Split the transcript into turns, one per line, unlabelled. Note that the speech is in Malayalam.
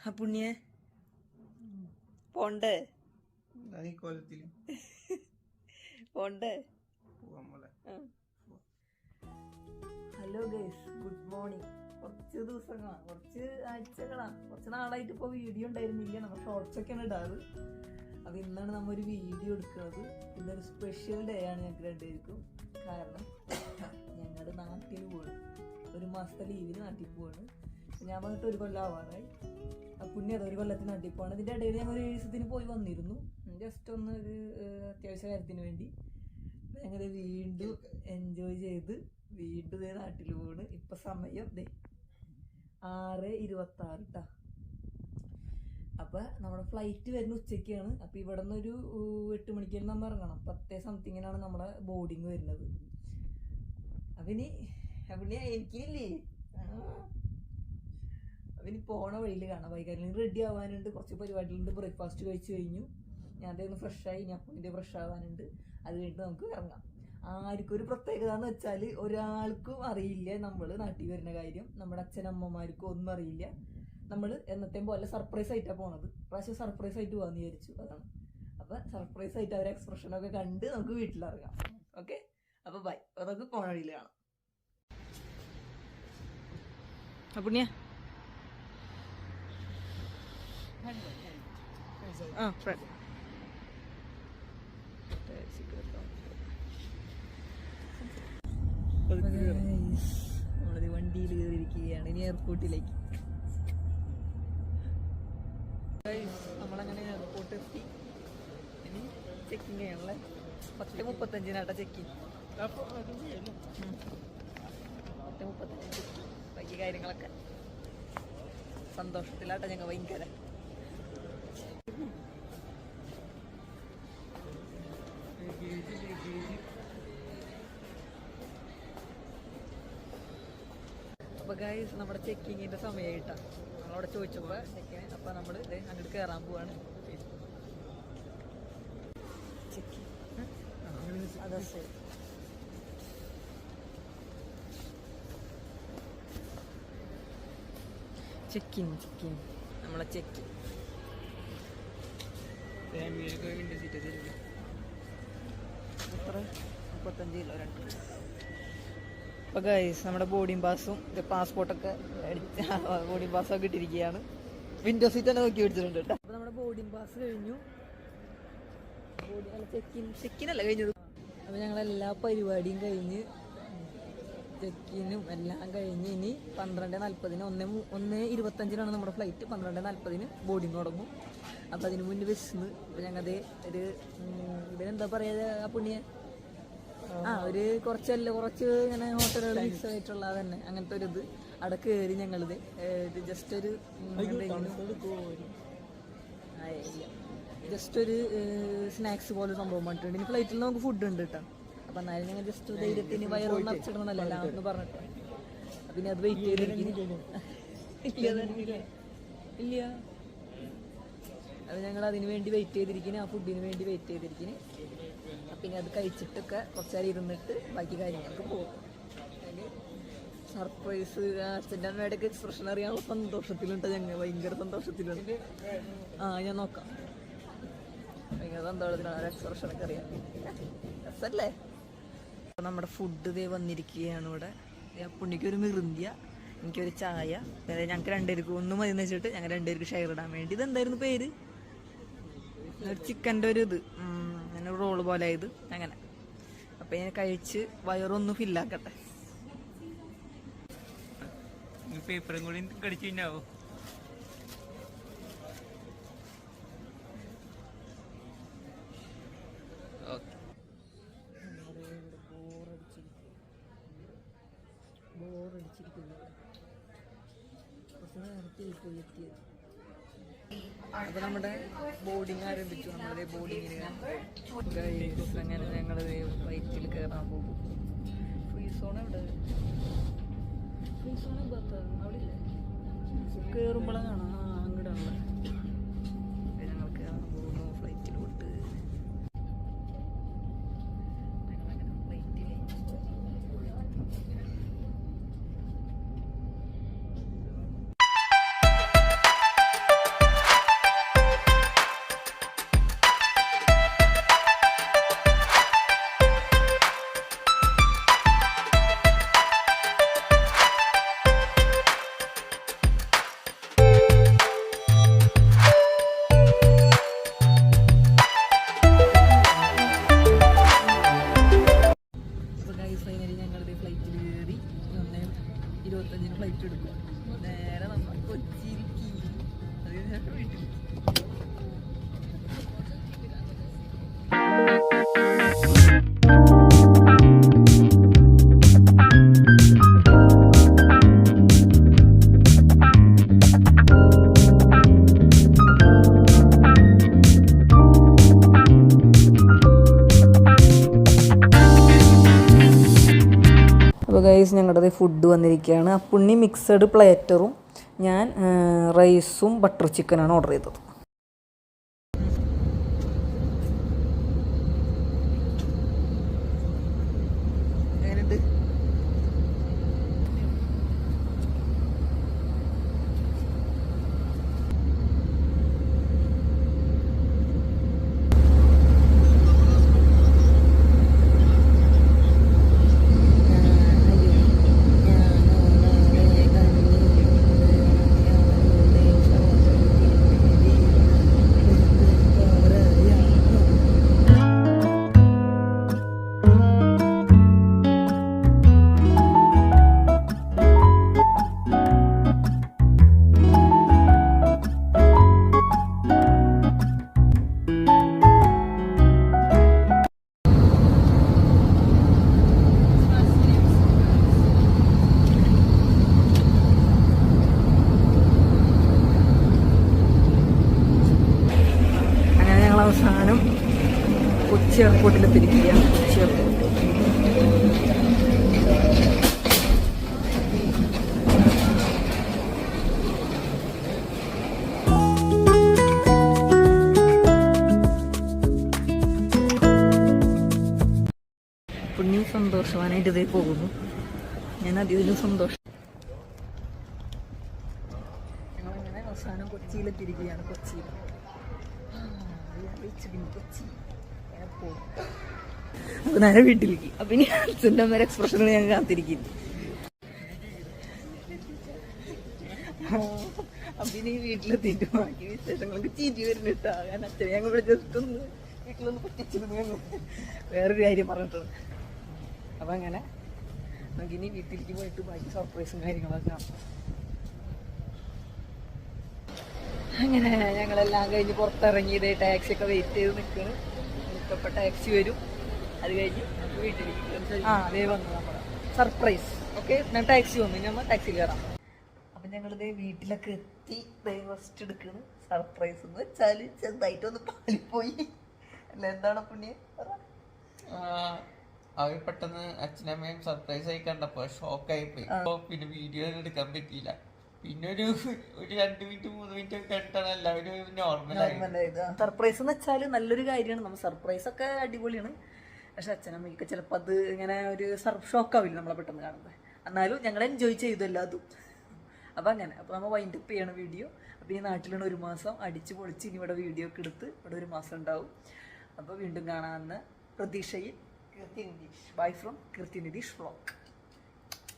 പുണ്യെ പോണ്ടേ പോണ്ടേ? Hello guys, good morning. കുറച്ച് ദിവസങ്ങളാണ്, കുറച്ച് ആഴ്ചകളാണ്, കുറച്ച് നാളായിട്ട് ഇപ്പോൾ വീഡിയോ ഉണ്ടായിരുന്നില്ല. നമ്മൾ ഷോർട്സ് ഒക്കെയാണ് ഇടാറ്. അപ്പോൾ ഇന്നാണ് നമ്മൾ ഒരു വീഡിയോ എടുക്കുന്നത്. ഇന്നൊരു സ്പെഷ്യൽ ഡേ ആണ് ഞങ്ങൾക്ക് രണ്ടുപേർക്കും. കാരണം ഞങ്ങൾ നാട്ടിൽ പോവാണ്, ഒരു മാസത്തെ ലീവിന് നാട്ടിൽ പോവാണ്. ഞാൻ വന്നിട്ട് ഒരു കൊല്ലം ആവാറായി. പുണ്യ അതൊരു കൊല്ലത്തിന് നാട്ടിൽ പോവാണ്. ഇതിൻ്റെ ഇടയിൽ ഞങ്ങൾ ഒരു ദിവസത്തിന് പോയി വന്നിരുന്നു, ജസ്റ്റ് ഒന്ന് ഒരു അത്യാവശ്യ കാര്യത്തിന് വേണ്ടി. ഞങ്ങൾ വീണ്ടും എൻജോയ് ചെയ്ത് വീണ്ടും നാട്ടിൽ പോവാണ്. ഇപ്പം സമയം 6:26 ട്ടാ. അപ്പം നമ്മുടെ ഫ്ലൈറ്റ് വരുന്ന ഉച്ചയ്ക്കാണ്. അപ്പം ഇവിടെ നിന്നൊരു 8 മണിക്ക് നമ്മൾ ഇറങ്ങണം. 10 സംതിങ്ങിനാണ് നമ്മുടെ ബോർഡിങ് വരുന്നത്. അവന് എനിക്കില്ലേ അവന് പോണ വഴിയിൽ കാണാം. വൈകാര്യം റെഡി ആവാനുണ്ട്, കുറച്ച് പരിപാടികളുണ്ട്. ബ്രേക്ക്ഫാസ്റ്റ് കഴിച്ച് കഴിഞ്ഞു. ഞാൻ ഒന്ന് ഫ്രഷായി, ഞാൻ പുണ്യ ഫ്രഷ് ആവാനുണ്ട്. അത് കഴിഞ്ഞിട്ട് നമുക്ക് ഇറങ്ങാം. ആർക്കും ഒരു പ്രത്യേകത എന്ന് വെച്ചാൽ ഒരാൾക്കും അറിയില്ല നമ്മൾ നാട്ടിൽ വരുന്ന കാര്യം. നമ്മുടെ അച്ഛനമ്മമാർക്കും ഒന്നും അറിയില്ല. നമ്മൾ എന്നത്തെയും പോലെ സർപ്രൈസ് ആയിട്ടാണ് പോണത്. പ്രാവശ്യം സർപ്രൈസ് ആയിട്ട് പോകാമെന്ന് വിചാരിച്ചു. അതാണ്. അപ്പം സർപ്രൈസ് ആയിട്ട് അവരെ എക്സ്പ്രഷനൊക്കെ കണ്ട് നമുക്ക് വീട്ടിലിറങ്ങാം. ഓക്കെ, അപ്പോൾ ബൈ. അതൊക്കെ പോണ വഴിയിൽ കാണാം. പുണ്യ നമ്മളത് വണ്ടിയിൽ കയറിയിരിക്കുകയാണ്. ഇനി എയർപോർട്ടിലേക്ക്. നമ്മളങ്ങനെ എയർപോർട്ട് എത്തി. ഇനി ചെക്കിങ് ചെയ്യണല്ലേ. 10:35 ചെക്കിങ്. 10:35 ചെക്കിങ്. ബാക്കി കാര്യങ്ങളൊക്കെ സന്തോഷത്തിലാട്ടെ ഞങ്ങൾ ഭയങ്കര. അപ്പോൾ ഗൈസ്, നമ്മുടെ ചെക്കിങ്ങിൻ്റെ സമയമായിട്ടാണ്. നമ്മളവിടെ ചോദിച്ചപ്പോൾ ചെക്കിങ്. അപ്പോൾ നമ്മൾ അങ്ങോട്ട് കയറാൻ പോവാണ്. ചെക്കിങ് അതാ ശരി. ചെക്കിങ് നമ്മളെ ചെക്കിങ്. എത്ര? 35 കിലോ 2. അപ്പോൾ ഗൈസ്, നമ്മുടെ ബോർഡിംഗ് പാസും പാസ്പോർട്ടൊക്കെ ബോർഡിംഗ് പാസ്സൊക്കെ ഇട്ടിരിക്കുകയാണ്. വിൻഡോ സീറ്റ് തന്നെ നോക്കി പിടിച്ചിട്ടുണ്ട് കേട്ടോ. അപ്പോൾ നമ്മുടെ ബോർഡിംഗ് പാസ് കഴിഞ്ഞു. ചെക്കിനല്ല കഴിഞ്ഞത്. അപ്പോൾ ഞങ്ങളെല്ലാ പരിപാടിയും കഴിഞ്ഞ് ചെക്കിനും എല്ലാം കഴിഞ്ഞ് ഇനി 12:40 1:25 നമ്മുടെ ഫ്ലൈറ്റ്. 12:40 ബോർഡിങ് തുടങ്ങും. അപ്പം അതിന് മുന്നേ ബസ്സിന് ഇപ്പം ഞങ്ങളത് ഒരു ഇവരെന്താ പറയുക പുണ്യ ഒരു കുറച്ച് ഇങ്ങനെ ഹോട്ടലുകൾ മിക്സ് ആയിട്ടുള്ള തന്നെ അങ്ങനത്തെ ഒരു ഇത് അവിടെ കയറി. ഞങ്ങളിത് ജസ്റ്റ് ഒരു സ്നാക്സ് പോലെ സംഭവം പറഞ്ഞിട്ടുണ്ട്. ഇനി ഫ്ലൈറ്റിൽ നമുക്ക് ഫുഡ് ഉണ്ട് കേട്ടോ. അപ്പം എന്നാലും ഞങ്ങൾ ജസ്റ്റ് ധൈര്യത്തിന് വയറൊന്നും നിറച്ചിടണമെന്നല്ല എന്ന് പറഞ്ഞിട്ട് പിന്നെ അത് വെയിറ്റ് ചെയ്തിരിക്കുന്നു. ഇല്ല, അത് ഞങ്ങൾ അതിന് വേണ്ടി വെയിറ്റ് ചെയ്തിരിക്കുന്നു. ആ ഫുഡിന് വേണ്ടി വെയിറ്റ് ചെയ്തിരിക്കുന്നു. പിന്നെ അത് കഴിച്ചിട്ടൊക്കെ കുറച്ച് നേരം ഇരുന്നിട്ട് ബാക്കി കാര്യങ്ങൾക്ക് പോകും. സർപ്രൈസ് അച്ഛൻ്റെ അമ്മയുടെയൊക്കെ എക്സ്പ്രഷൻ അറിയാനുള്ള സന്തോഷത്തിലുണ്ട് ഞങ്ങൾ. ഭയങ്കര സന്തോഷത്തിലുണ്ട്. ഞാൻ നോക്കാം. ഭയങ്കര സന്തോഷത്തിലാണ്. ആ എക്സ്പ്രഷനൊക്കെ അറിയാം. രസല്ലേ? അപ്പോൾ നമ്മുടെ ഫുഡ് ഇതേ വന്നിരിക്കുകയാണ് ഇവിടെ. പുണ്ണിക്കൊരു മിറിന്ത്യ, എനിക്കൊരു ചായ. ഞങ്ങൾക്ക് രണ്ടുപേർക്കും ഒന്നും മതി എന്ന് വെച്ചിട്ട് ഞങ്ങൾ രണ്ടുപേർക്ക് ഷെയർ ഇടാൻ വേണ്ടി. ഇതെന്തായിരുന്നു പേര്? ഒരു ചിക്കൻ്റെ ഒരു ഇത് അങ്ങനെ റോള് പോലെ ഇത് അങ്ങനെ. അപ്പം ഞാൻ കഴിച്ച് വയറൊന്ന് ഫില്ലാക്കട്ടെ.
പേപ്പറും കൂടി കടിച്ചു കഴിഞ്ഞാവോ?
ബോറടിച്ചിരിക്കുന്നു. കുറച്ച് നേരത്തെ പോയി എത്തിയത്. അപ്പോൾ നമ്മുടെ ബോർഡിങ് ആരംഭിച്ചു. നമ്മുടെ ബോർഡിങ്ങിന് അങ്ങനെ ഞങ്ങൾ ഫ്ലൈറ്റിൽ കയറാൻ പോകും. ഫ്രീ സോൺ എവിടെ? ഫ്രീ സോൺ അവിടെ ഇല്ലേ? കയറുമ്പോഴാണ് കാണാം. അങ്ങോട്ടാണല്ലോ ഞങ്ങൾ കയറാൻ പോകുന്നു ഫ്ലൈറ്റിലോട്ട്. ഞങ്ങളങ്ങനെ ഫ്ലൈറ്റിൽ ഗൈസ് ഞങ്ങളുടെ ഫുഡ് വന്നിരിക്കുകയാണ്. അപ്പുണ്ണി മിക്സഡ് പ്ലേറ്ററും ഞാൻ റൈസും ബട്ടർ ചിക്കനാണ് ഓർഡർ ചെയ്തത്. അവസാനം കൊച്ചി എയർപോർട്ടിലെത്തിയിരിക്കുകയാണ്. കൊച്ചി എയർപോർട്ട് പുണ്യം സന്തോഷവാനായിട്ട് ഇതേ പോകുന്നു. ഞാൻ അതിലും സന്തോഷം. ഞങ്ങളങ്ങനെ അവസാനം കൊച്ചിയിലെത്തിയിരിക്കുകയാണ്. കൊച്ചിയിൽ അപ്പൊ നേരെ വീട്ടിലേക്ക്. അപ്പൊ ഇനി അച്ഛൻ്റെ അമ്മ എക്സ്പ്രഷനുകൾ ഞാൻ കാത്തിരിക്കുന്നു. അപ്പൊ ഇനി വീട്ടിലെത്തിയിട്ട് ബാക്കി വിശേഷങ്ങൾക്ക് ചിരി വരുന്നിട്ടാ. ഞാൻ അച്ഛനെ ഞങ്ങൾ ഇവിടെ ജസ്റ്റ് ഒന്ന് വീട്ടിലൊന്ന് പറ്റിച്ചിരുന്നു. വേറൊരു കാര്യം പറഞ്ഞിട്ടുണ്ട്. അപ്പൊ അങ്ങനെ നമുക്കിനി വീട്ടിലേക്ക് പോയിട്ട് ബാക്കി സർപ്രൈസും കാര്യങ്ങളൊക്കെ കാണാം. അങ്ങനെ ഞങ്ങളെല്ലാം കഴിഞ്ഞ് പുറത്തിറങ്ങിയത് ടാക്സി ഒക്കെ വെയിറ്റ് ചെയ്ത് നിൽക്കുന്നു. ഇഷ്ടപ്പെട്ട ടാക്സി വരും. അത് കഴിഞ്ഞ് നമുക്ക് വീട്ടിലേക്ക് അതേ വന്നു നമ്മുടെ സർപ്രൈസ്. ഓക്കെ, ഞാൻ ടാക്സി വന്നു. ഇനി നമ്മൾ ടാക്സിയിൽ കയറാം. അപ്പം ഞങ്ങളിത് വീട്ടിലൊക്കെ എത്തി റെസ്റ്റ് എടുക്കുന്നു. സർപ്രൈസ് എന്ന് വെച്ചാൽ ചെറുതായിട്ടൊന്ന് പാളിപ്പോയി. അല്ല എന്താണ് പുണ്യ?
അവർ പെട്ടെന്ന് അച്ഛനമ്മയും സർപ്രൈസ് ആയി കണ്ടപ്പോ ഷോക്കായി പോയി. പിന്നെ വീഡിയോ എടുക്കാൻ പറ്റിയില്ല. പിന്നെ ഒരു 2 മിനിറ്റ് 3 മിനിറ്റ് ഒക്കെ കണ്ടിട്ടാണ് എല്ലാവരും നോർമലായത്.
സർപ്രൈസ് എന്ന് വെച്ചാൽ നല്ലൊരു കാര്യമാണ്. നമ്മൾ സർപ്രൈസ് ഒക്കെ അടിപൊളിയാണ്. പക്ഷെ അച്ഛനമ്മയ്ക്ക് ചിലപ്പോൾ അത് ഇങ്ങനെ ഒരു ഷോക്കാവില്ല നമ്മളെ പെട്ടെന്ന് കാണുന്നത്. എന്നാലും ഞങ്ങൾ എൻജോയ് ചെയ്തു എല്ലാതും. അപ്പം അങ്ങനെ അപ്പോൾ നമ്മൾ വൈൻഡപ്പ് ചെയ്യണം വീഡിയോ. അപ്പോൾ ഈ നാട്ടിലാണ് 1 മാസം അടിച്ച് പൊളിച്ച് ഇനി ഇവിടെ വീഡിയോ ഒക്കെ എടുത്ത് ഇവിടെ 1 മാസം ഉണ്ടാവും. അപ്പോൾ വീണ്ടും കാണാമെന്ന പ്രതീക്ഷയിൽ Keerthi Nitheesh. Bye from Keerthi Nitheesh vlog.